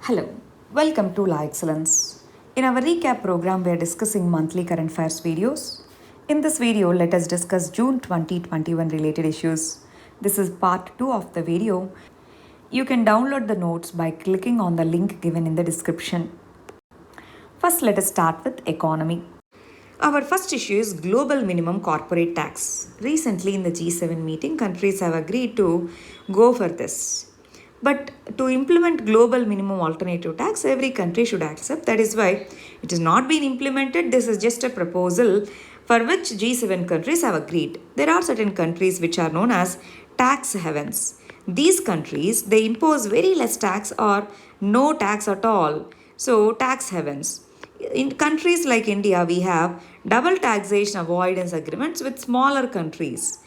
Hello, welcome to La Excellence. In our recap program, we are discussing monthly current affairs videos. In this video, let us discuss June 2021 related issues. This is part 2 of the video. You can download the notes by clicking on the link given in the description. First, let us start with economy. Our first issue is global minimum corporate tax. Recently, in the G7 meeting, countries have agreed to go for this. But to implement global minimum alternative tax, every country should accept. That is why it has not been implemented. This is just a proposal for which G7 countries have agreed. There are certain countries which are known as tax havens. These countries, they impose very less tax or no tax at all. So, tax havens. In countries like India, we have double taxation avoidance agreements with smaller countries.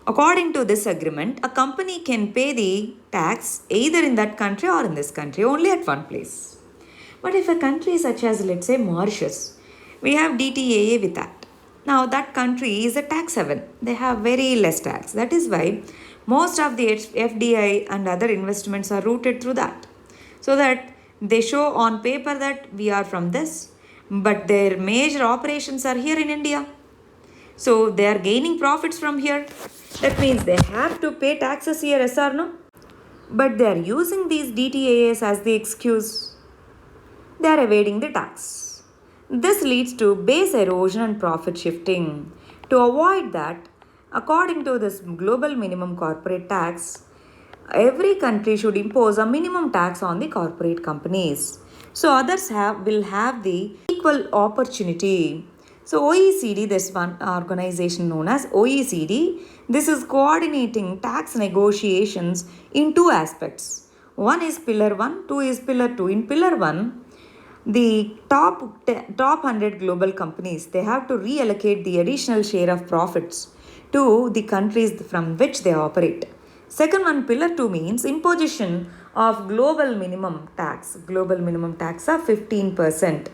According to this agreement, a company can pay the tax either in that country or in this country, only at one place. But if a country such as, let's say, Mauritius, we have DTAA with that. Now, that country is a tax haven. They have very less tax. That is why most of the FDI and other investments are routed through that. So that they show on paper that we are from this, but their major operations are here in India. So they are gaining profits from here. That means they have to pay taxes here, yes or no? But they are using these DTAs as the excuse. They are evading the tax. This leads to base erosion and profit shifting. To avoid that, according to this global minimum corporate tax, every country should impose a minimum tax on the corporate companies. So others will have the equal opportunity. So OECD, this one organization known as OECD, this is coordinating tax negotiations in two aspects. One is Pillar 1, two is Pillar 2. In Pillar 1, the top 100 global companies, they have to reallocate the additional share of profits to the countries from which they operate. Second one, Pillar 2 means imposition of global minimum tax of 15%.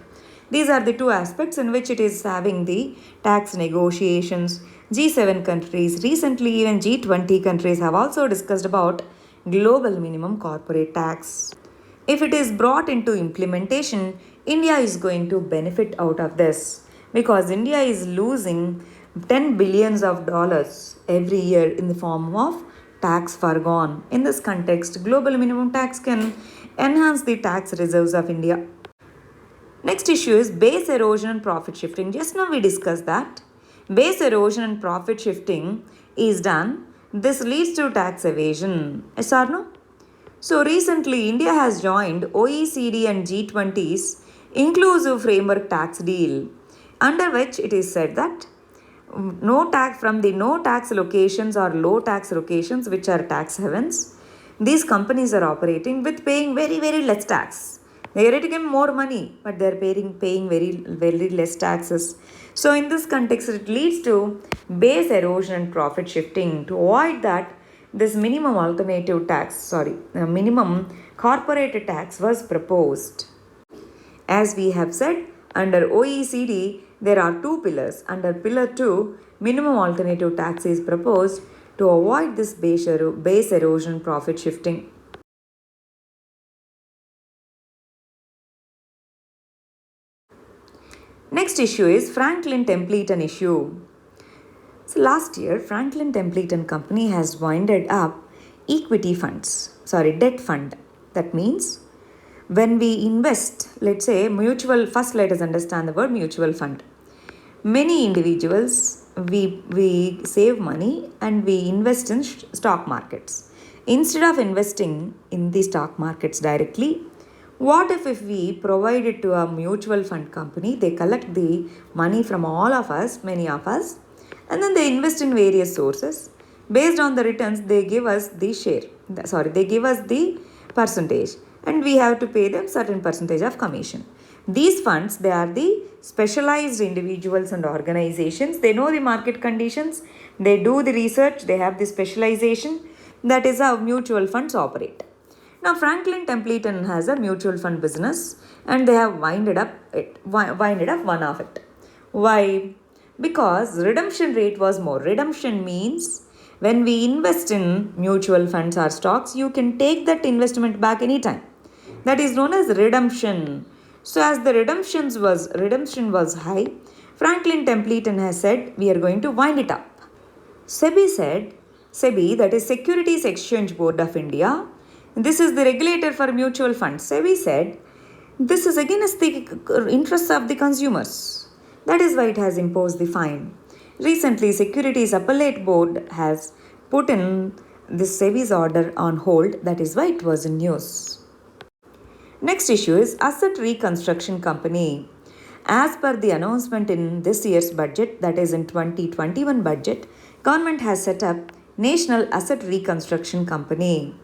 These are the two aspects in which it is having the tax negotiations. G7 countries, recently even G20 countries have also discussed about global minimum corporate tax. If it is brought into implementation, India is going to benefit out of this because India is losing $10 billions every year in the form of tax forgone. In this context, global minimum tax can enhance the tax reserves of India. Next issue is base erosion and profit shifting. Just now we discussed that. Base erosion and profit shifting is done. This leads to tax evasion. Yes or no? So recently India has joined OECD and G20's inclusive framework tax deal, under which it is said that no tax from the no tax locations or low tax locations which are tax havens, these companies are operating with paying very, very less tax. They are getting more money, but they are paying very, very less taxes. So in this context, it leads to base erosion and profit shifting. To avoid that, this minimum corporate tax was proposed. As we have said, under OECD, there are two pillars. Under Pillar 2, minimum alternative tax is proposed to avoid this base erosion profit shifting. Next issue is Franklin Templeton issue. So last year, Franklin Templeton Company has winded up debt fund. That means when we invest, let's say first let us understand the word mutual fund. Many individuals, we save money and we invest in stock markets. Instead of investing in the stock markets directly, what if we provide it to a mutual fund company? They collect the money from all of us, many of us, and then they invest in various sources. Based on the returns, they give us the percentage, and we have to pay them certain percentage of commission. These funds, they are the specialized individuals and organizations. They know the market conditions, they do the research, they have the specialization. That is how mutual funds operate. Now, Franklin Templeton has a mutual fund business and they have winded up one of it. Why? Because redemption rate was more. Redemption means when we invest in mutual funds or stocks, you can take that investment back anytime. that is known as redemption. So as the redemption was high, Franklin Templeton has said we are going to wind it up. SEBI, that is Securities Exchange Board of India, this is the regulator for mutual funds. SEBI said this is against the interests of the consumers. That is why it has imposed the fine. Recently, Securities Appellate Board has put in this SEBI's order on hold. That is why it was in news. Next issue is Asset Reconstruction Company. As per the announcement in this year's budget, that is in 2021 budget, government has set up National Asset Reconstruction Company.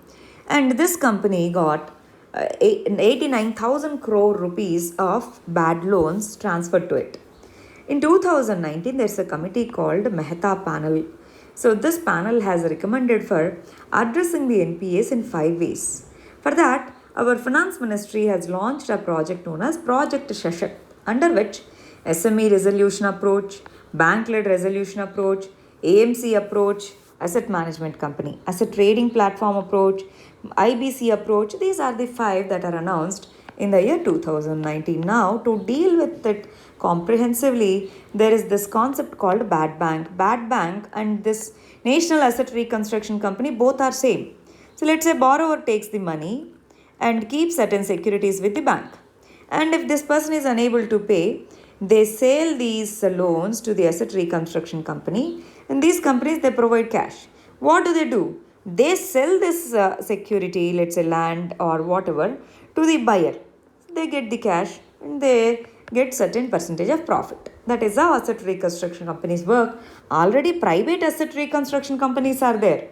And this company got 89,000 crore rupees of bad loans transferred to it. In 2019, there's a committee called Mehta Panel. So this panel has recommended for addressing the NPAs in 5 ways. For that, our finance ministry has launched a project known as Project Shashakt, under which SME resolution approach, bank-led resolution approach, AMC approach, asset management company, asset trading platform approach, IBC approach, these are the 5 that are announced in the year 2019. Now, to deal with it comprehensively, there is this concept called bad bank. Bad bank and this National Asset Reconstruction Company both are same. So let's say borrower takes the money and keeps certain securities with the bank. And if this person is unable to pay, they sell these loans to the asset reconstruction company, and these companies, they provide cash. What do? They sell this security, let's say land or whatever, to the buyer. They get the cash and they get certain percentage of profit. That is how asset reconstruction companies work. Already private asset reconstruction companies are there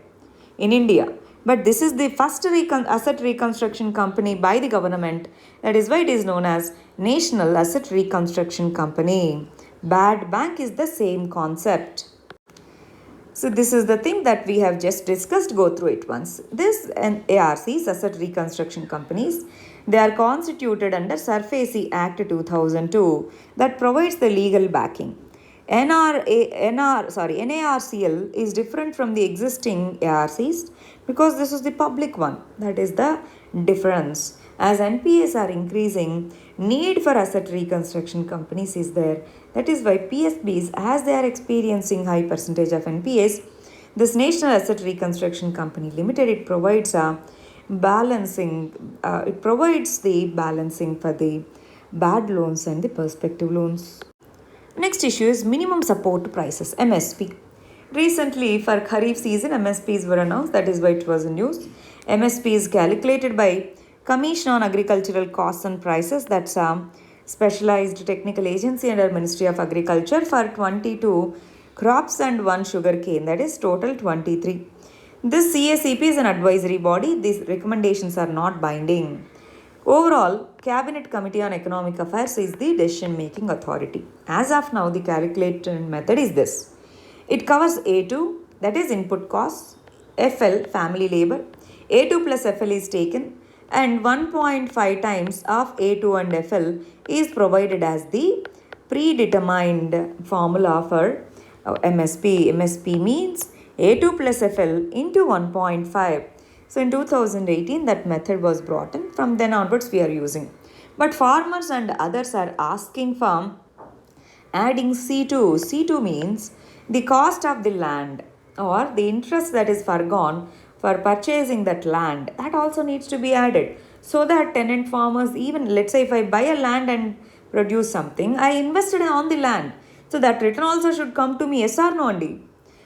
in India. But this is the first asset reconstruction company by the government. That is why it is known as National Asset Reconstruction Company. Bad bank is the same concept. So this is the thing that we have just discussed. Go through it once. This and ARCs, Asset Reconstruction Companies, they are constituted under SARFAESI Act 2002 that provides the legal backing. NARCL is different from the existing ARCs because this is the public one. That is the difference. As NPAs are increasing, need for asset reconstruction companies is there. That is why PSBs, as they are experiencing high percentage of NPAs, this National Asset Reconstruction Company Limited, it provides a balancing. It provides the balancing for the bad loans and the prospective loans. Next issue is minimum support prices, MSP. Recently, for Kharif season, MSPs were announced. That is why it was in news. MSP is calculated by Commission on Agricultural Costs and Prices. That's a specialized technical agency under Ministry of Agriculture for 22 crops and 1 sugar cane. That is total 23. This CACP is an advisory body. These recommendations are not binding. Overall, Cabinet Committee on Economic Affairs is the decision-making authority. As of now, the calculation method is this. It covers A2, that is input costs, FL, family labor. A2 plus FL is taken and 1.5 times of A2 and FL is provided as the predetermined formula for MSP. MSP means A2 plus FL into 1.5. So in 2018, that method was brought in. From then onwards, we are using. But farmers and others are asking for adding C2. C2 means the cost of the land or the interest that is foregone for purchasing that land. That also needs to be added. So that tenant farmers, even let's say if I buy a land and produce something, I invested on the land. So that return also should come to me, yes or no only.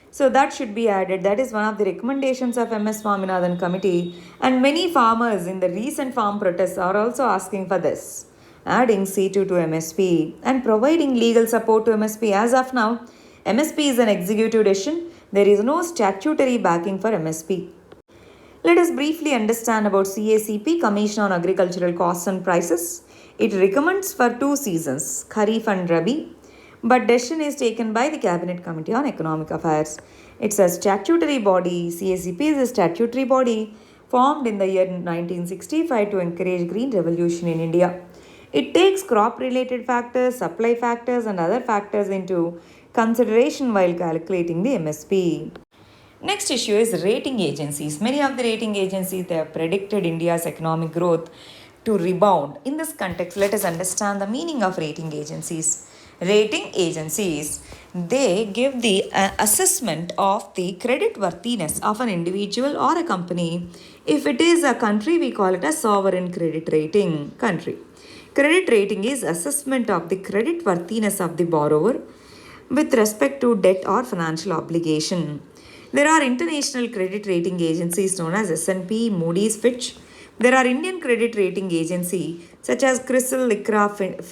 So that should be added. That is one of the recommendations of MS Swaminathan Committee. And many farmers in the recent farm protests are also asking for this. Adding C2 to MSP and providing legal support to MSP. As of now, MSP is an executive decision. There is no statutory backing for MSP. Let us briefly understand about CACP, Commission on Agricultural Costs and Prices. It recommends for 2 seasons, Kharif and Rabi. But decision is taken by the Cabinet Committee on Economic Affairs. It's a statutory body. CACP is a statutory body formed in the year 1965 to encourage green revolution in India. It takes crop-related factors, supply factors and other factors into consideration while calculating the MSP. Next issue is rating agencies. Many of the rating agencies, they have predicted India's economic growth to rebound. In this context, let us understand the meaning of rating agencies. Rating agencies, they give the assessment of the credit worthiness of an individual or a company. If it is a country, we call it a sovereign credit rating country. Credit rating is assessment of the credit worthiness of the borrower with respect to debt or financial obligation. There are international credit rating agencies known as S&P, Moody's, Fitch. There are Indian credit rating agency such as CRISIL, ICRA,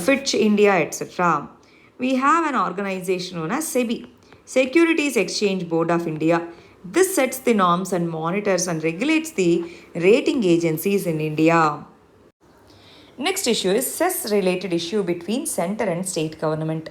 Fitch India, etc. We have an organization known as SEBI, Securities Exchange Board of India. This sets the norms and monitors and regulates the rating agencies in India. Next issue is cess related issue between center and state government.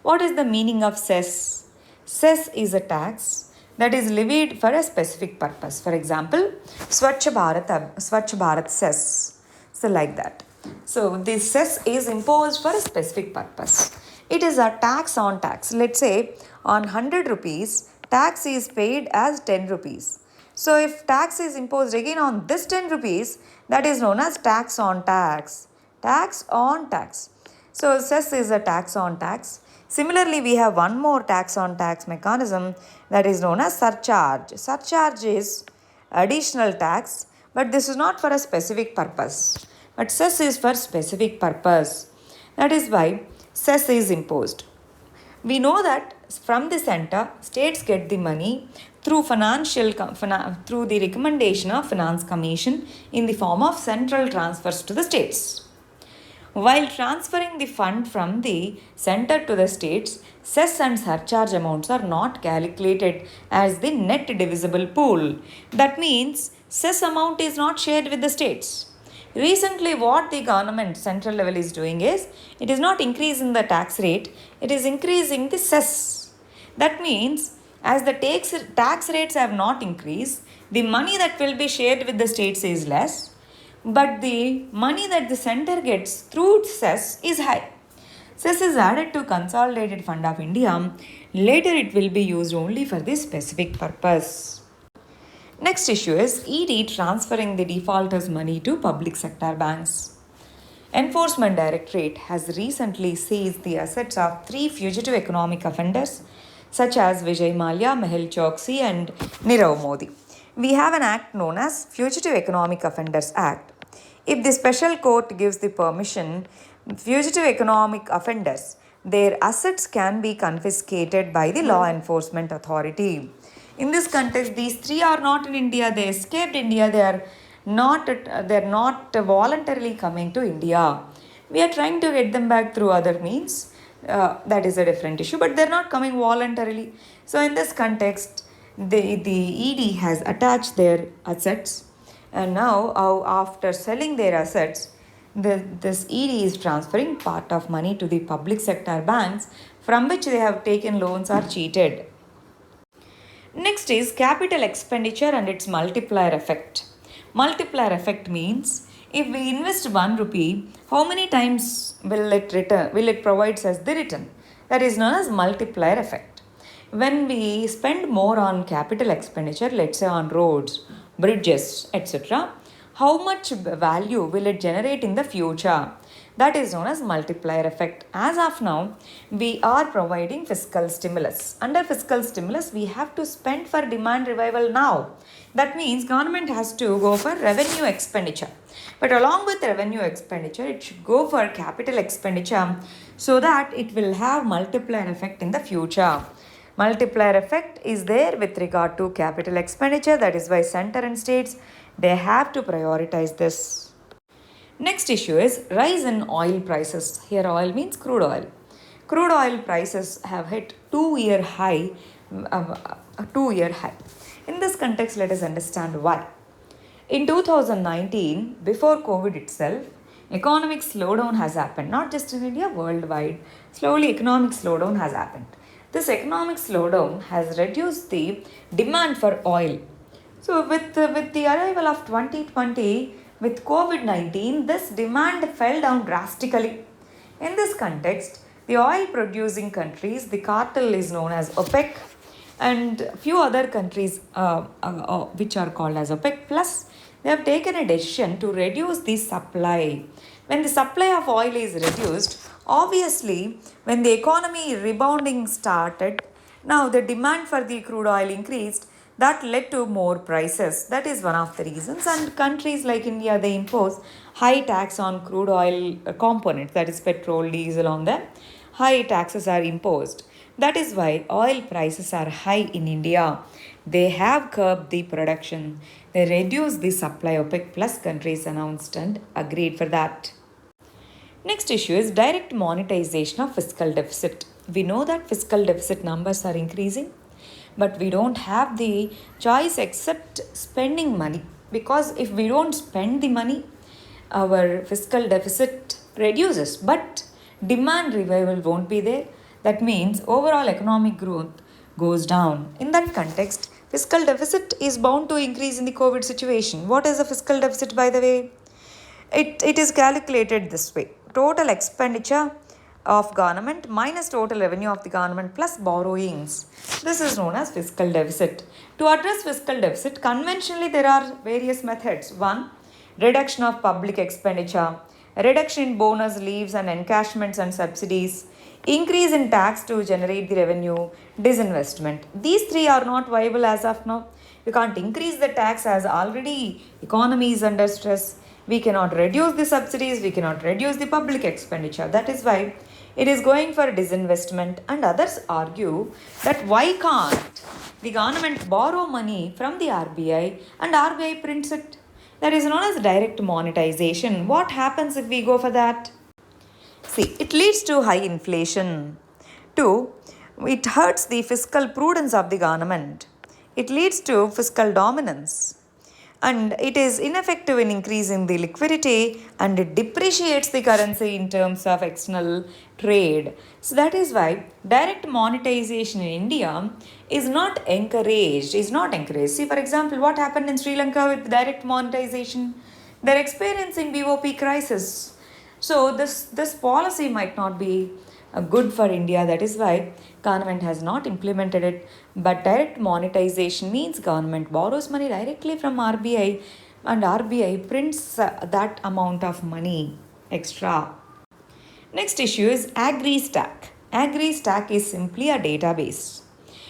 What is the meaning of cess? Cess is a tax that is levied for a specific purpose. For example, Swachh Bharat cess. So like that. So this cess is imposed for a specific purpose. It is a tax on tax. Let's say on 100 rupees, tax is paid as 10 rupees. So if tax is imposed again on this 10 rupees, that is known as tax on tax. Tax on tax. So cess is a tax on tax. Similarly, we have one more tax on tax mechanism that is known as surcharge. Surcharge is additional tax, but this is not for a specific purpose. But cess is for specific purpose. That is why cess is imposed. We know that from the center, states get the money through through the recommendation of Finance Commission in the form of central transfers to the states. While transferring the fund from the center to the states, cess and surcharge amounts are not calculated as the net divisible pool. That means cess amount is not shared with the states. Recently, what the government central level is doing is, it is not increasing the tax rate, it is increasing the cess. That means, as the tax rates have not increased, the money that will be shared with the states is less, but the money that the center gets through cess is high. Cess is added to Consolidated Fund of India. Later, it will be used only for this specific purpose. Next issue is ED transferring the defaulters' money to public sector banks. Enforcement Directorate has recently seized the assets of 3 fugitive economic offenders such as Vijay Mallya, Mehul Choksi and Nirav Modi. We have an act known as Fugitive Economic Offenders Act. If the special court gives the permission, fugitive economic offenders, their assets can be confiscated by the law enforcement authority. In this context, these 3 are not in India. They escaped India. They are not voluntarily coming to India. We are trying to get them back through other means. That is a different issue. But they are not coming voluntarily. So in this context, the ED has attached their assets. And now, after selling their assets, this ED is transferring part of money to the public sector banks from which they have taken loans or cheated. Next is capital expenditure and its multiplier effect. Multiplier effect means if we invest 1 rupee, how many times will it provides us the return? That is known as multiplier effect. When we spend more on capital expenditure, let's say on roads, bridges, etc., how much value will it generate in the future? That is known as multiplier effect. As of now, we are providing fiscal stimulus. Under fiscal stimulus, we have to spend for demand revival now. That means government has to go for revenue expenditure. But along with revenue expenditure, it should go for capital expenditure so that it will have multiplier effect in the future. Multiplier effect is there with regard to capital expenditure. That is why center and states, they have to prioritize this. Next issue is rise in oil prices. Here oil means crude oil. Crude oil prices have hit 2-year high. In this context, let us understand why. In 2019, before COVID itself, economic slowdown has happened. Not just in India, worldwide. Slowly economic slowdown has happened. This economic slowdown has reduced the demand for oil. So with the arrival of 2020, with COVID-19, this demand fell down drastically. In this context, the oil producing countries, the cartel is known as OPEC, and few other countries which are called as OPEC plus, they have taken a decision to reduce the supply. When the supply of oil is reduced, obviously, when the economy rebounding started, now the demand for the crude oil increased. That led to more prices. That is one of the reasons. And countries like India, they impose high tax on crude oil components, that is petrol, diesel on them. High taxes are imposed. That is why oil prices are high in India. They have curbed the production. They reduced the supply. OPEC plus countries announced and agreed for that. Next issue is direct monetization of fiscal deficit. We know that fiscal deficit numbers are increasing, but we don't have the choice except spending money, because if we don't spend the money, our fiscal deficit reduces, but demand revival won't be there. That means overall economic growth goes down. In that context, fiscal deficit is bound to increase in the COVID situation. What is the fiscal deficit, by the way? It is calculated this way: total expenditure of government minus total revenue of the government plus borrowings. This is known as fiscal deficit. To address fiscal deficit, conventionally there are various methods. One, reduction of public expenditure, reduction in bonus leaves and encashments and subsidies, increase in tax to generate the revenue, disinvestment. These three are not viable as of now. You can't increase the tax as already economy is under stress. We cannot reduce the subsidies, we cannot reduce the public expenditure. That is why it is going for disinvestment. And others argue that why can't the government borrow money from the RBI and RBI prints it? That is known as direct monetization. What happens if we go for that? See, it leads to high inflation. Two, it hurts the fiscal prudence of the government. It leads to fiscal dominance. And it is ineffective in increasing the liquidity, and it depreciates the currency in terms of external trade. So that is why direct monetization in India is not encouraged. See, for example, what happened in Sri Lanka with direct monetization? They're experiencing BOP crisis. So this policy might not be good for India. That is why government has not implemented it. But direct monetization means government borrows money directly from RBI and RBI prints that amount of money extra. Next issue is AgriStack. AgriStack is simply a database.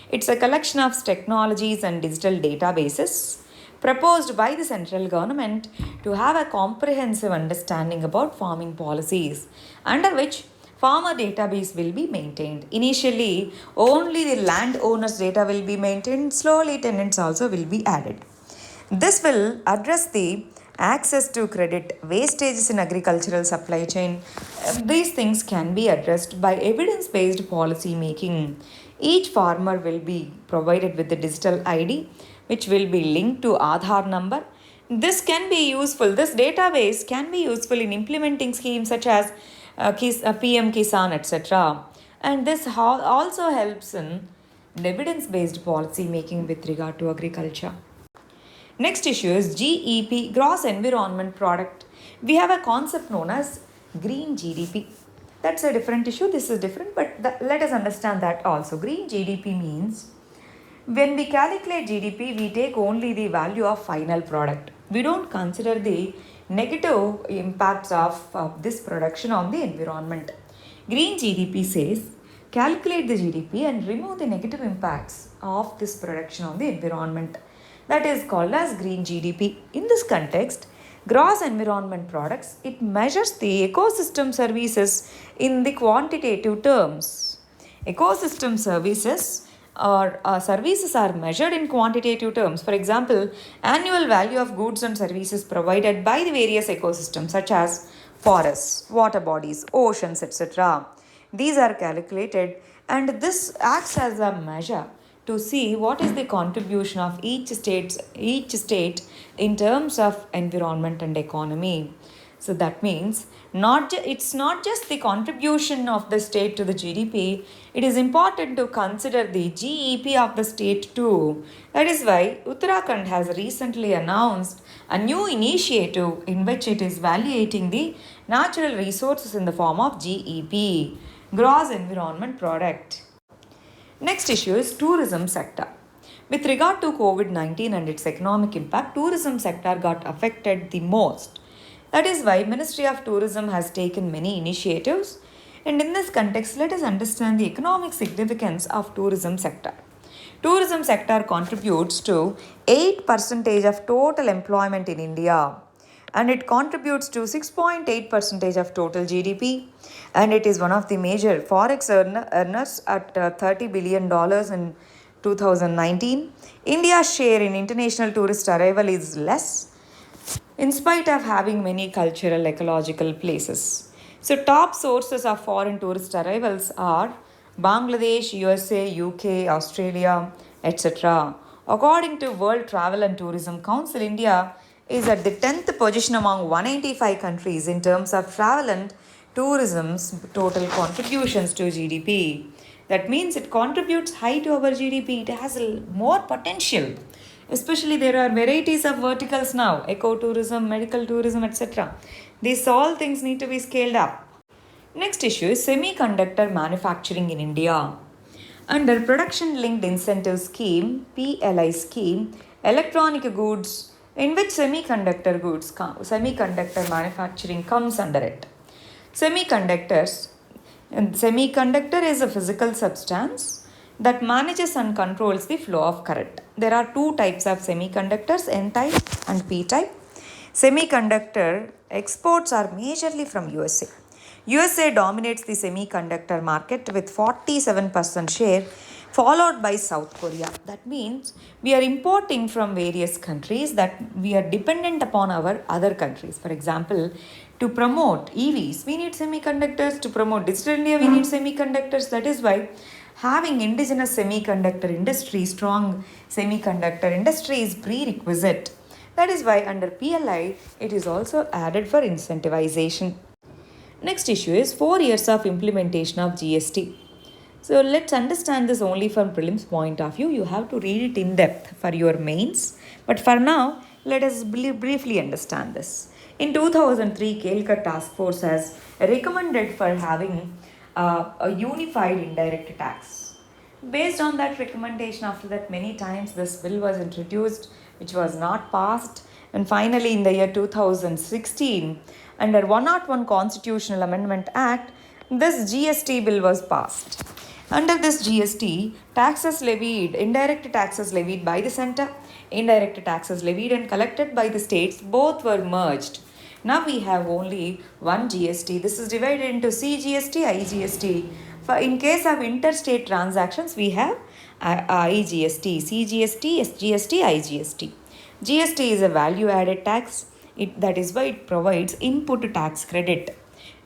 It's a collection of technologies and digital databases proposed by the central government to have a comprehensive understanding about farming policies, under which farmer database will be maintained. Initially, only the landowner's data will be maintained. Slowly, tenants also will be added. This will address the access to credit, wastages in agricultural supply chain. These things can be addressed by evidence-based policy making. Each farmer will be provided with the digital ID, which will be linked to Aadhaar number. This can be useful. This database can be useful in implementing schemes such as PM Kisan, etc. And this also helps in evidence-based policy making with regard to agriculture. Next issue is GEP, Gross Environment Product. We have a concept known as green GDP. That's a different issue. This is different, but let us understand that also. Green GDP means when we calculate GDP, we take only the value of final product. We don't consider the negative impacts of this production on the environment. Green GDP says calculate the GDP and remove the negative impacts of this production on the environment. That is called as green GDP. In this context, gross environment products, it measures the ecosystem services in the quantitative terms. Ecosystem services services are measured in quantitative terms. For example, annual value of goods and services provided by the various ecosystems such as forests, water bodies, oceans, etc. These are calculated, and this acts as a measure to see what is the contribution of each state in terms of environment and economy. So that means it's not just the contribution of the state to the GDP, it is important to consider the GEP of the state too. That is why Uttarakhand has recently announced a new initiative in which it is evaluating the natural resources in the form of GEP, Gross Environment Product. Next issue is tourism sector. With regard to COVID-19 and its economic impact, tourism sector got affected the most. That is why Ministry of Tourism has taken many initiatives. And in this context, let us understand the economic significance of tourism sector. Tourism sector contributes to 8% of total employment in India, and it contributes to 6.8% of total GDP, and it is one of the major forex earners at $30 billion in 2019. India's share in international tourist arrival is less, in spite of having many cultural ecological places. So, top sources of foreign tourist arrivals are Bangladesh, USA, UK, Australia, etc. According to World Travel and Tourism Council, India is at the 10th position among 185 countries in terms of travel and tourism's total contributions to GDP. That means it contributes high to our GDP. It has more potential. Especially there are varieties of verticals now, ecotourism, medical tourism, etc. These all things need to be scaled up. Next issue is semiconductor manufacturing in India. Under Production Linked Incentive Scheme, PLI scheme, electronic goods in which semiconductor manufacturing comes under it. Semiconductor is a physical substance that manages and controls the flow of current. There are two types of semiconductors, N-type and P-type. Semiconductor exports are majorly from USA. USA dominates the semiconductor market with 47% share, followed by South Korea. That means we are importing from various countries that we are dependent upon our other countries. For example, to promote EVs, we need semiconductors. To promote Digital India, we need semiconductors. That is why having indigenous semiconductor industry, strong semiconductor industry is prerequisite. That is why under PLI, it is also added for incentivization. Next issue is 4 years of implementation of GST. So let's understand this only from prelims point of view. You have to read it in depth for your mains. But for now, let us briefly understand this. In 2003, Calicut Task Force has recommended for having a unified indirect tax. Based on that recommendation, after that many times this bill was introduced, which was not passed, and finally in the year 2016, under 101 Constitutional Amendment Act, this GST bill was passed. Under this GST, indirect taxes levied by the center, indirect taxes levied and collected by the states, both were merged. Now we have only one GST. This is divided into CGST, IGST. In case of interstate transactions, we have IGST, CGST, SGST, IGST. GST is a value-added tax. That is why it provides input tax credit.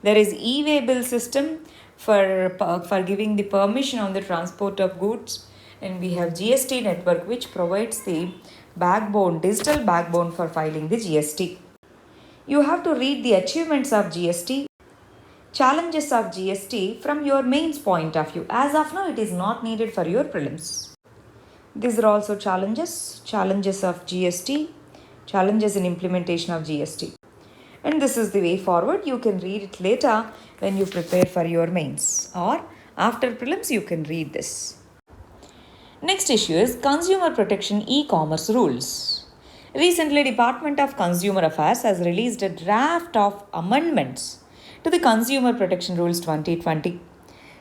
There is e-way bill system for giving the permission on the transport of goods, and we have GST network, which provides the digital backbone for filing the GST. You have to read the achievements of GST, challenges of GST from your mains point of view. As of now, it is not needed for your prelims. These are also challenges of GST, challenges in implementation of GST. And this is the way forward. You can read it later when you prepare for your mains, or after prelims you can read this. Next issue is Consumer Protection e-commerce rules. Recently, Department of Consumer Affairs has released a draft of amendments to the Consumer Protection Rules 2020.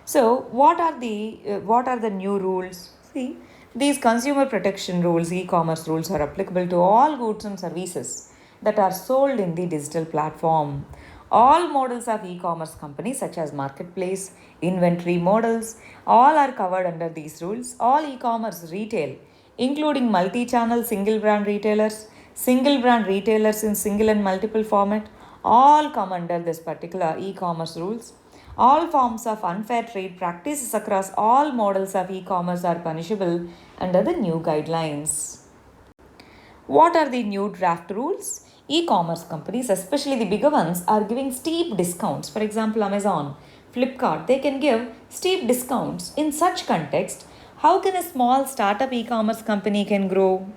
So, what are the new rules? See, these consumer protection rules, e-commerce rules, are applicable to all goods and services that are sold in the digital platform. All models of e-commerce companies such as marketplace, inventory models, all are covered under these rules. All e-commerce retail, including multi-channel single brand retailers in single and multiple format, all come under this particular e-commerce rules. All forms of unfair trade practices across all models of e-commerce are punishable under the new guidelines. What are the new draft rules? E-commerce companies, especially the bigger ones, are giving steep discounts. For example, Amazon, Flipkart, they can give steep discounts. In such context, how can a small startup e-commerce company can grow?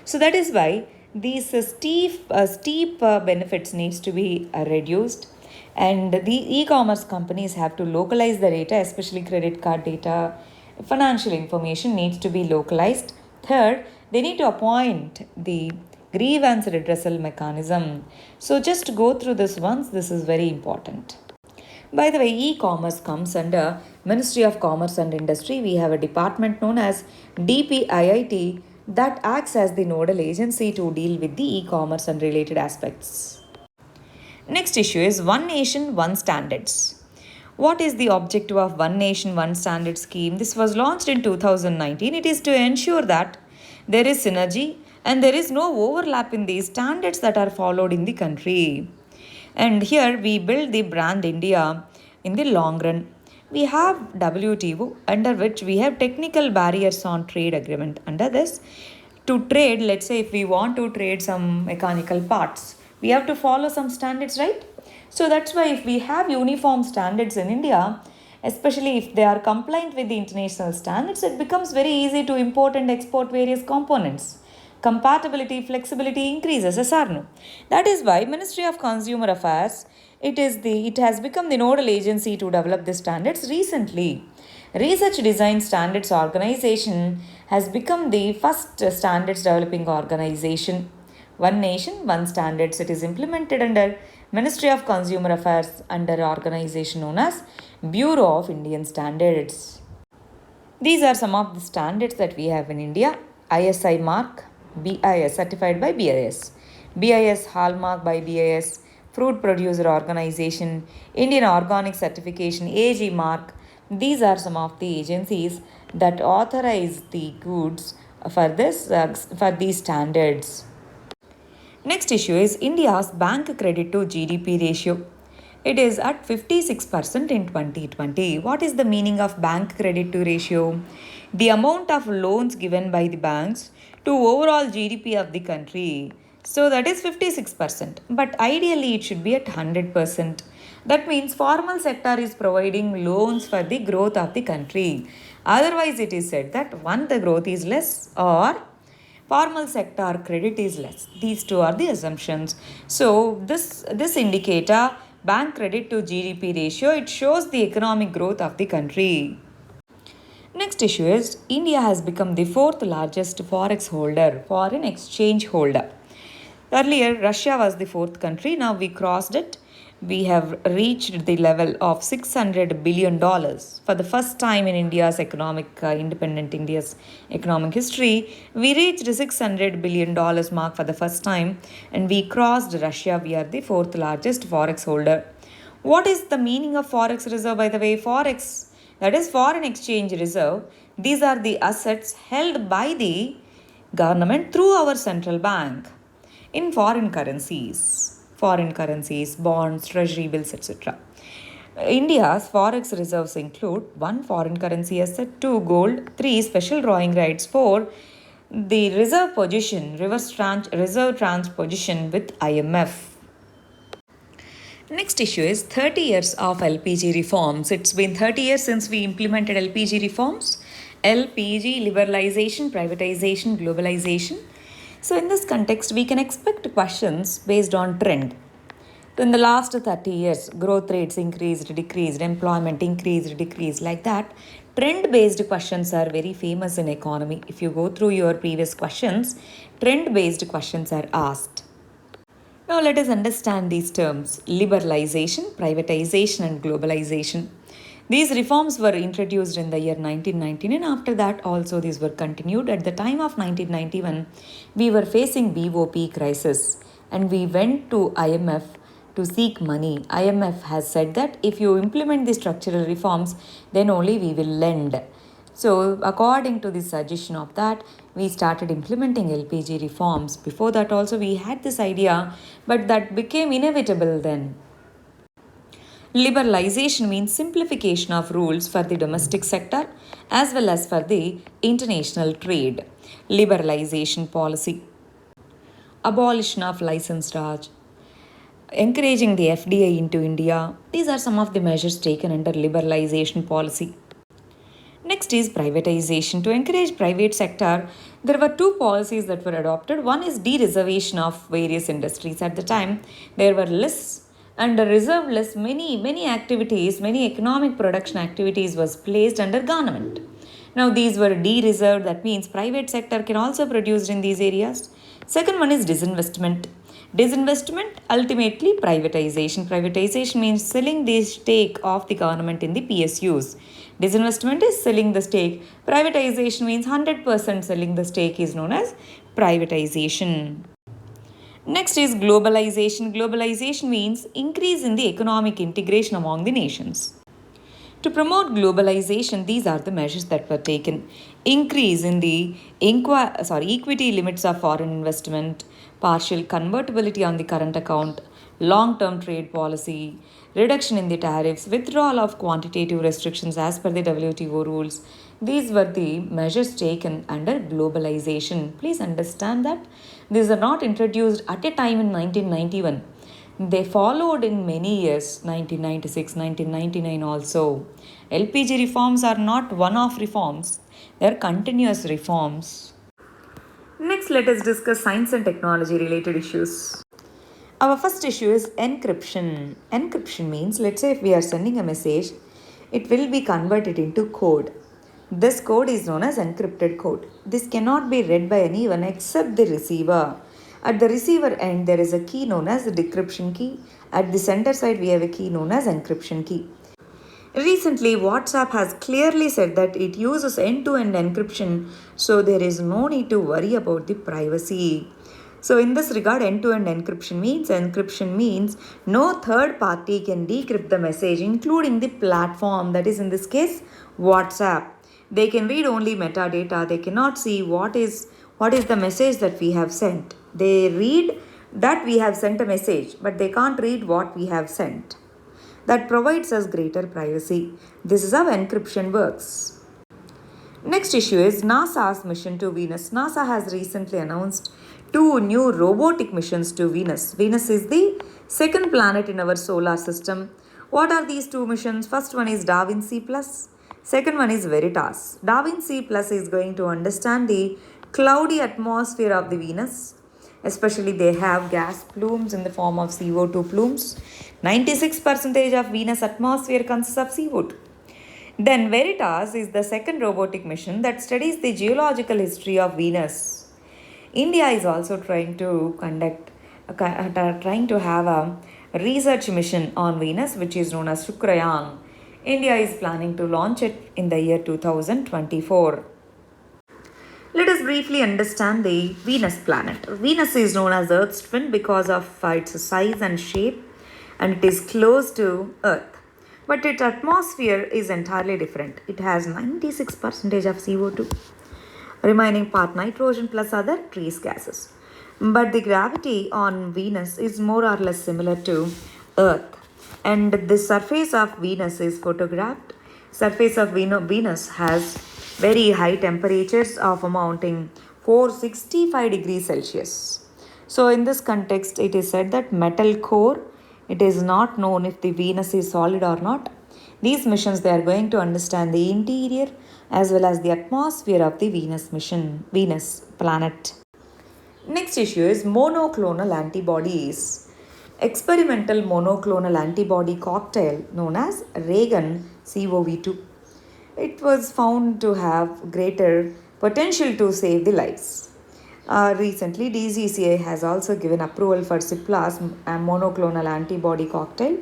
So that is why these steep benefits needs to be reduced, and the e-commerce companies have to localize the data, especially credit card data. Financial information needs to be localized. Third, they need to appoint the grievance redressal mechanism. So just go through this once, this is very important. By the way, e-commerce comes under Ministry of Commerce and Industry. We have a department known as DPIIT that acts as the nodal agency to deal with the e-commerce and related aspects. Next issue is One Nation, One Standards. What is the objective of One Nation, One Standard scheme? This was launched in 2019. It is to ensure that there is synergy and there is no overlap in the standards that are followed in the country. And here we build the brand India in the long run. We have WTO, under which we have technical barriers on trade agreement. Under this, to trade, let's say if we want to trade some mechanical parts, we have to follow some standards, right? So that's why if we have uniform standards in India, especially if they are compliant with the international standards, it becomes very easy to import and export various components. Compatibility, flexibility increases, yes or no? That is why Ministry of Consumer Affairs, it has become the nodal agency to develop the standards recently. Research Design Standards Organization has become the first standards developing organization. One Nation, One Standards. It is implemented under Ministry of Consumer Affairs under organization known as Bureau of Indian Standards. These are some of the standards that we have in India. ISI mark, BIS, certified by BIS. BIS hallmark by BIS, Fruit Producer Organization, Indian Organic Certification, AG mark. These are some of the agencies that authorize the goods for these standards. Next issue is India's bank credit to GDP ratio. It is at 56% in 2020. What is the meaning of bank credit to ratio? The amount of loans given by the banks to overall GDP of the country. So that is 56%. But ideally it should be at 100%. That means formal sector is providing loans for the growth of the country. Otherwise it is said that one, the growth is less, or formal sector credit is less. These two are the assumptions. So this indicator, bank credit to GDP ratio, it shows the economic growth of the country. Next issue is India has become the fourth largest forex holder, foreign exchange holder. Earlier, Russia was the fourth country. Now we crossed it. We have reached the level of $600 billion. For the first time in independent India's economic history, we reached the $600 billion mark for the first time, and we crossed Russia. We are the fourth largest forex holder. What is the meaning of forex reserve, by the way? Forex, that is foreign exchange reserve. These are the assets held by the government through our central bank in foreign currencies, bonds, treasury bills, etc. India's forex reserves include 1. Foreign currency asset, 2. Gold, 3. Special drawing rights, 4. The reserve tranche position with IMF. Next issue is 30 years of LPG reforms. It's been 30 years since we implemented LPG reforms. LPG, liberalization, privatization, globalization. So in this context, we can expect questions based on trend. So in the last 30 years, growth rates increased, decreased, employment increased, decreased, like that. Trend-based questions are very famous in economy. If you go through your previous questions, trend-based questions are asked. Now let us understand these terms: liberalization, privatization and globalization. These reforms were introduced in the year 1919, and after that also these were continued. At the time of 1991, we were facing BOP crisis and we went to IMF to seek money. IMF has said that if you implement the structural reforms, then only we will lend. So according to the suggestion of that, we started implementing LPG reforms. Before that also we had this idea, but that became inevitable then. Liberalization means simplification of rules for the domestic sector as well as for the international trade. Liberalization policy. Abolition of license Raj. Encouraging the FDI into India. These are some of the measures taken under liberalization policy. Next is privatization. To encourage private sector, there were two policies that were adopted. One is de-reservation of various industries. At the time, there were lists, and the reserve list, many activities, many economic production activities was placed under government. Now these were de-reserved, that means private sector can also produce in these areas. Second one is disinvestment. Disinvestment, ultimately privatization. Privatization means selling the stake of the government in the PSUs. Disinvestment is selling the stake. Privatization means 100% selling the stake is known as privatization. Next is globalization. Globalization means increase in the economic integration among the nations. To promote globalization, these are the measures that were taken. Increase in the equity limits of foreign investment, partial convertibility on the current account, long-term trade policy, reduction in the tariffs, withdrawal of quantitative restrictions as per the WTO rules. These were the measures taken under globalization. Please understand that these are not introduced at a time in 1991. They followed in many years, 1996, 1999 also. LPG reforms are not one-off reforms, they are continuous reforms. Next, let us discuss science and technology related issues. Our first issue is encryption. Encryption means, let's say if we are sending a message, it will be converted into code. This code is known as encrypted code. This cannot be read by anyone except the receiver. At the receiver end, there is a key known as the decryption key. At the sender side, we have a key known as encryption key. Recently, WhatsApp has clearly said that it uses end-to-end encryption, so there is no need to worry about the privacy. So in this regard, end-to-end encryption means no third party can decrypt the message, including the platform, that is in this case WhatsApp. They can read only metadata. They cannot see what is the message that we have sent. They read that we have sent a message, but they can't read what we have sent. That provides us greater privacy. This is how encryption works. Next issue is NASA's mission to Venus. NASA has recently announced 2 new robotic missions to Venus. Venus is the second planet in our solar system. What are these 2 missions? First one is Da Vinci Plus. Second one is Veritas. Da Vinci Plus is going to understand the cloudy atmosphere of the Venus. Especially they have gas plumes in the form of CO2 plumes. 96% of Venus atmosphere consists of CO2. Then Veritas is the second robotic mission that studies the geological history of Venus. India is also trying to have a research mission on Venus, which is known as Shukrayaan. India is planning to launch it in the year 2024. Let us briefly understand the Venus planet. Venus is known as Earth's twin because of its size and shape, and it is close to Earth. But its atmosphere is entirely different. It has 96% of CO2, remaining part nitrogen plus other trace gases. But the gravity on Venus is more or less similar to Earth. And the surface of Venus is photographed. Surface of Venus has very high temperatures of amounting 465 degrees Celsius. So in this context, it is said that metal core, it is not known if the Venus is solid or not. These missions, they are going to understand the interior as well as the atmosphere of the Venus planet. Next issue is monoclonal antibodies. Experimental monoclonal antibody cocktail known as Reagan CoV2. It was found to have greater potential to save the lives. Recently, DCCA has also given approval for Ciplas, a monoclonal antibody cocktail.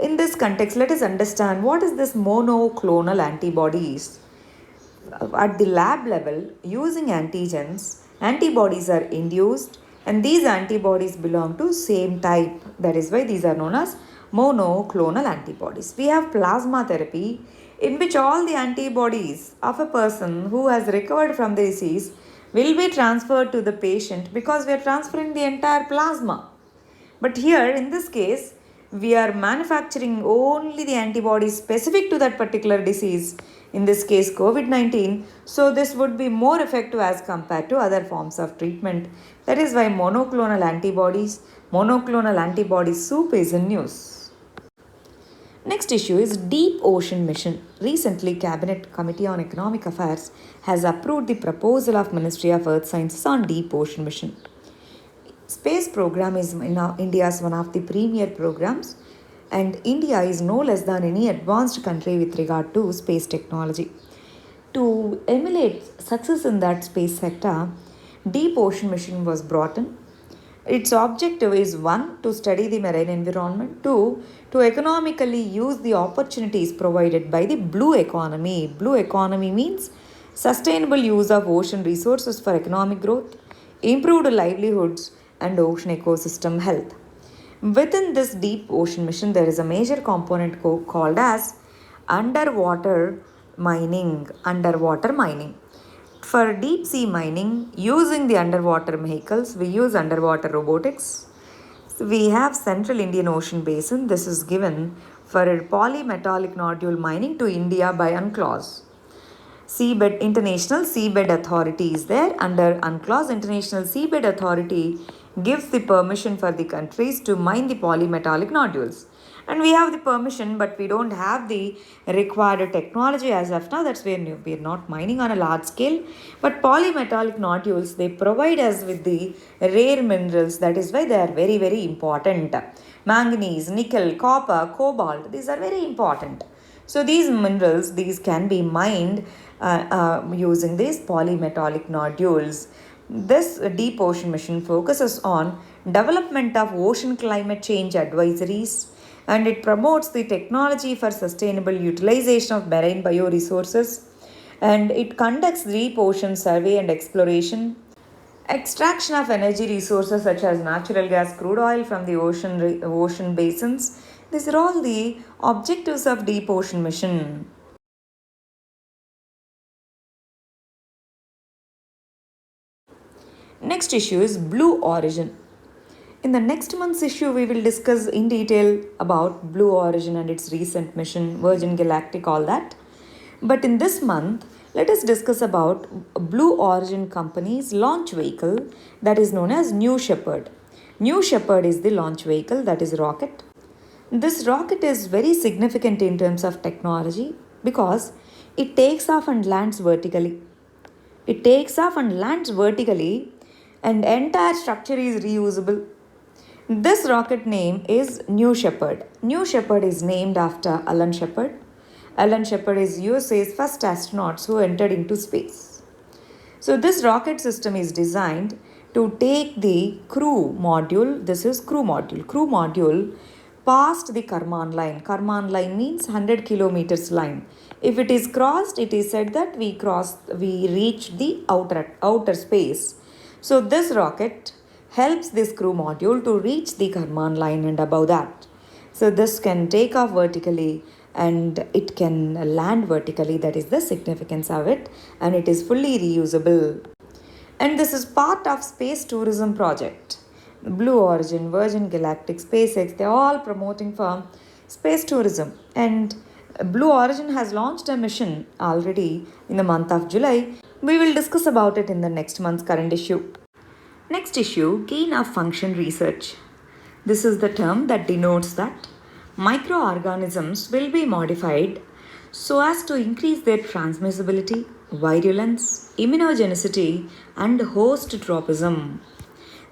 In this context, let us understand what is this monoclonal antibodies. At the lab level, using antigens, antibodies are induced, and these antibodies belong to same type. That is why these are known as monoclonal antibodies. We have plasma therapy, in which all the antibodies of a person who has recovered from the disease will be transferred to the patient because we are transferring the entire plasma. But here, in this case, we are manufacturing only the antibodies specific to that particular disease, in this case COVID-19. So this would be more effective as compared to other forms of treatment. That is why monoclonal antibody soup is in news. Next issue is Deep Ocean Mission. Recently, Cabinet Committee on Economic Affairs has approved the proposal of Ministry of Earth Sciences on Deep Ocean Mission. Space program is India's one of the premier programs, and India is no less than any advanced country with regard to space technology. to emulate success in that space sector, Deep Ocean Mission was brought in. Its objective is one, to study the marine environment, two, to economically use the opportunities provided by the blue economy. Blue economy means sustainable use of ocean resources for economic growth, improved livelihoods, and ocean ecosystem health. Within this deep ocean mission, there is a major component called as underwater mining. Underwater mining. For deep sea mining, using the underwater vehicles, we use underwater robotics. So we have Central Indian Ocean Basin. This is given for polymetallic nodule mining to India by UNCLOS. Seabed International Seabed Authority is there. Under UNCLOS, International Seabed Authority gives the permission for the countries to mine the polymetallic nodules. And we have the permission, but we don't have the required technology as of now. That's where we're not mining on a large scale. But polymetallic nodules, they provide us with the rare minerals. That is why they are very, very important. Manganese, nickel, copper, cobalt, these are very important. So these minerals, these can be mined using these polymetallic nodules. This deep ocean mission focuses on development of ocean climate change advisories, and it promotes the technology for sustainable utilization of marine bioresources, and it conducts deep ocean survey and exploration, extraction of energy resources such as natural gas, crude oil from the ocean basins. These are all the objectives of deep ocean mission. Next issue is Blue Origin. In the next month's issue, we will discuss in detail about Blue Origin and its recent mission, Virgin Galactic, all that. But in this month, let us discuss about Blue Origin company's launch vehicle that is known as New Shepard. New Shepard is the launch vehicle, that is rocket. This rocket is very significant in terms of technology because it takes off and lands vertically. It takes off and lands vertically, and entire structure is reusable. This rocket name is New Shepard. New Shepard is named after Alan Shepard. Alan Shepard is USA's first astronaut who entered into space. So this rocket system is designed to take the crew module. This is crew module. Crew module past the Karman line. Karman line means 100 kilometers line. If it is crossed, it is said that we reached the outer space. So this rocket helps this crew module to reach the Karman line and above that. So this can take off vertically and it can land vertically. That is the significance of it, and it is fully reusable. And this is part of space tourism project. Blue Origin, Virgin Galactic, SpaceX, they're all promoting for space tourism. And Blue Origin has launched a mission already in the month of July. We will discuss about it in the next month's current issue. Next issue, gain of function research. This is the term that denotes that microorganisms will be modified so as to increase their transmissibility, virulence, immunogenicity, and host tropism.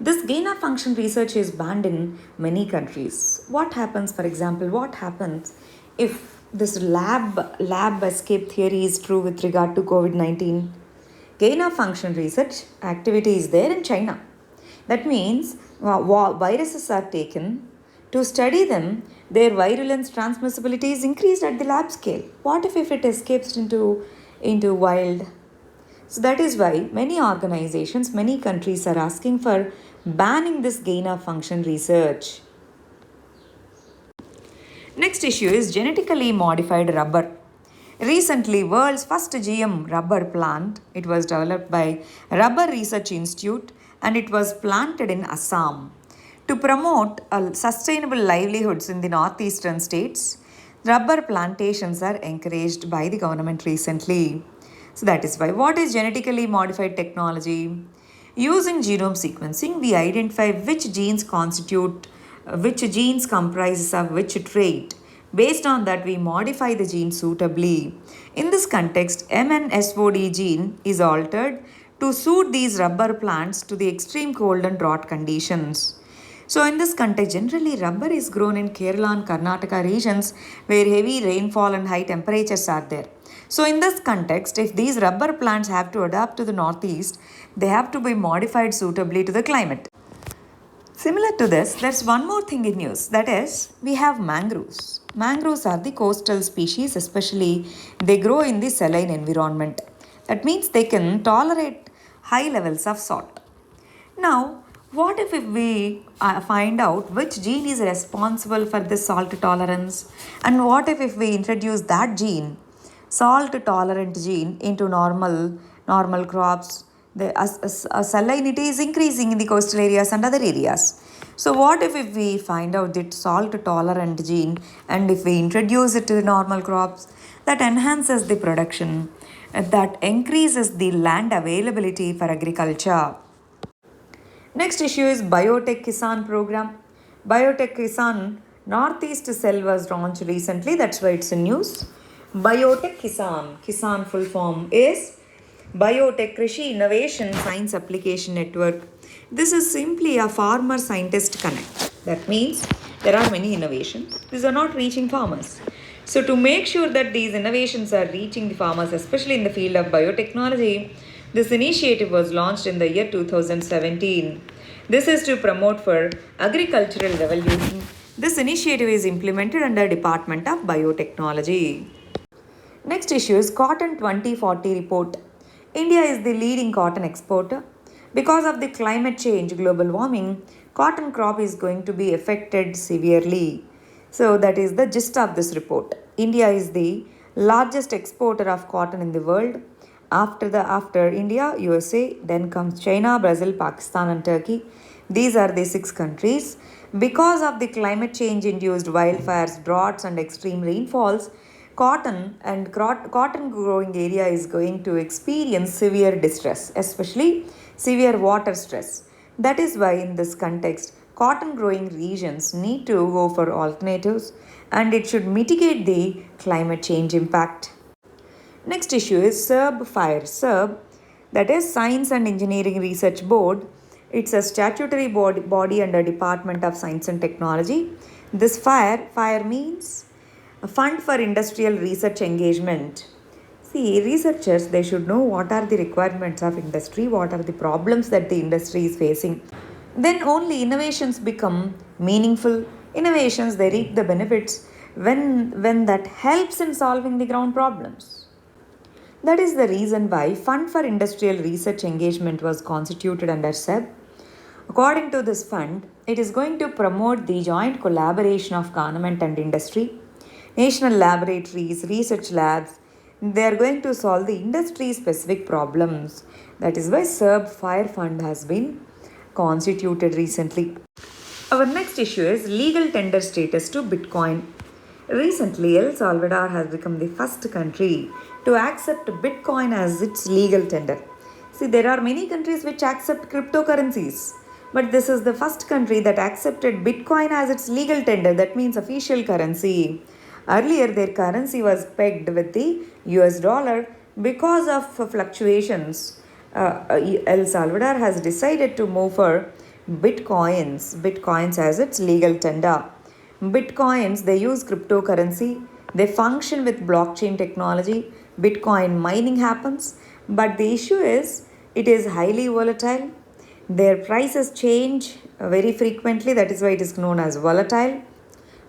This gain of function research is banned in many countries. What happens, for example, what happens if this lab escape theory is true with regard to COVID-19? Gain of function research activity is there in China. That means viruses are taken. To study them, their virulence transmissibility is increased at the lab scale. What if it escapes into wild? So that is why many organizations, many countries are asking for banning this gain of function research. Next issue is genetically modified rubber. Recently, world's first GM rubber plant, it was developed by Rubber Research Institute and it was planted in Assam. To promote sustainable livelihoods in the northeastern states, rubber plantations are encouraged by the government recently. So that is why. What is genetically modified technology? Using genome sequencing, we identify which genes comprises of which trait. Based on that, we modify the gene suitably. In this context, MNSOD gene is altered to suit these rubber plants to the extreme cold and drought conditions. So in this context, generally rubber is grown in Kerala and Karnataka regions where heavy rainfall and high temperatures are there. So, in this context, if these rubber plants have to adapt to the northeast, they have to be modified suitably to the climate. Similar to this, there's one more thing in news, that is, we have mangroves. Mangroves are the coastal species, especially they grow in the saline environment. That means they can tolerate high levels of salt. Now, what if we find out which gene is responsible for this salt tolerance? And what if we introduce that gene, salt tolerant gene, into normal crops? The salinity is increasing in the coastal areas and other areas. So, what if we find out that salt tolerant gene and if we introduce it to the normal crops, that enhances the production, that increases the land availability for agriculture? Next issue is Biotech Kisan program. Biotech Kisan Northeast Cell was launched recently, that's why it's in news. Biotech Kisan, Kisan full form is Biotech Krishi Innovation Science Application Network. This is simply a farmer scientist connect. That means there are many innovations. These are not reaching farmers. So, to make sure that these innovations are reaching the farmers, especially in the field of biotechnology, this initiative was launched in the year 2017. This is to promote for agricultural revolution. This initiative is implemented under Department of Biotechnology. Next issue is Cotton 2040 report. India is the leading cotton exporter. Because of the climate change, global warming, cotton crop is going to be affected severely. So that is the gist of this report. India is the largest exporter of cotton in the world. After India, USA, then comes China, Brazil, Pakistan, and Turkey. These are the 6 countries. Because of the climate change induced wildfires, droughts, and extreme rainfalls, cotton growing area is going to experience severe distress, especially severe water stress. That is why, in this context, cotton growing regions need to go for alternatives and it should mitigate the climate change impact. Next issue is SERB FIRE. SERB, that is Science and Engineering Research Board. It's a statutory body under Department of Science and Technology. This FIRE means a Fund for Industrial Research Engagement. See, researchers, they should know what are the requirements of industry, what are the problems that the industry is facing. Then only innovations become meaningful. Innovations, they reap the benefits when that helps in solving the ground problems. That is the reason why Fund for Industrial Research Engagement was constituted under SEB. According to this fund, it is going to promote the joint collaboration of government and industry, national laboratories, research labs. They are going to solve the industry-specific problems. That is why SERB FIRE Fund has been constituted recently. Our next issue is legal tender status to Bitcoin. Recently, El Salvador has become the first country to accept Bitcoin as its legal tender. See, there are many countries which accept cryptocurrencies, but this is the first country that accepted Bitcoin as its legal tender, that means official currency. Earlier, their currency was pegged with the US dollar. Because of fluctuations, El Salvador has decided to move for Bitcoins as its legal tender. Bitcoins, they use cryptocurrency, they function with blockchain technology, Bitcoin mining happens, but the issue is it is highly volatile. Their prices change very frequently, that is why it is known as volatile.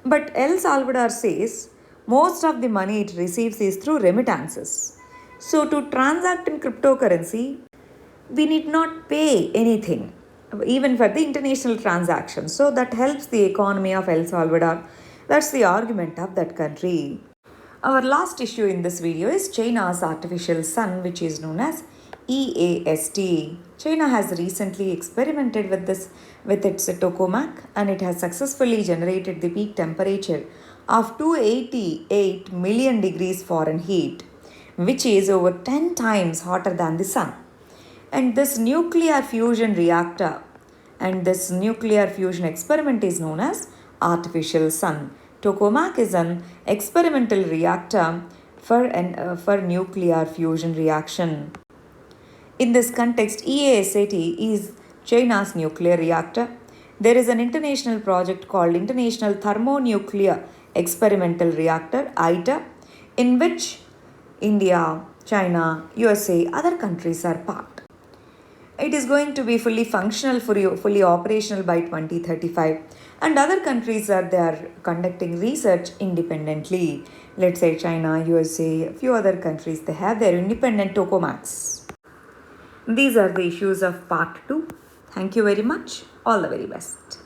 But El Salvador says most of the money it receives is through remittances. So to transact in cryptocurrency, we need not pay anything, even for the international transactions. So that helps the economy of El Salvador. That's the argument of that country. Our last issue in this video is China's artificial sun, which is known as EAST. China has recently experimented with its tokamak, and it has successfully generated the peak temperature of 288 million degrees Fahrenheit, which is over 10 times hotter than the sun. And this nuclear fusion reactor and this nuclear fusion experiment is known as artificial sun. Tokamak is an experimental reactor for nuclear fusion reaction. In this context, EASAT is China's nuclear reactor. There is an international project called International Thermonuclear Experimental Reactor, ITER, in which India, China, USA, other countries are part. It is going to be fully functional for you, fully operational by 2035. And other countries are there conducting research independently. Let's say China, USA, a few other countries, they have their independent tokamaks. These are the issues of part 2. Thank you very much. All the very best.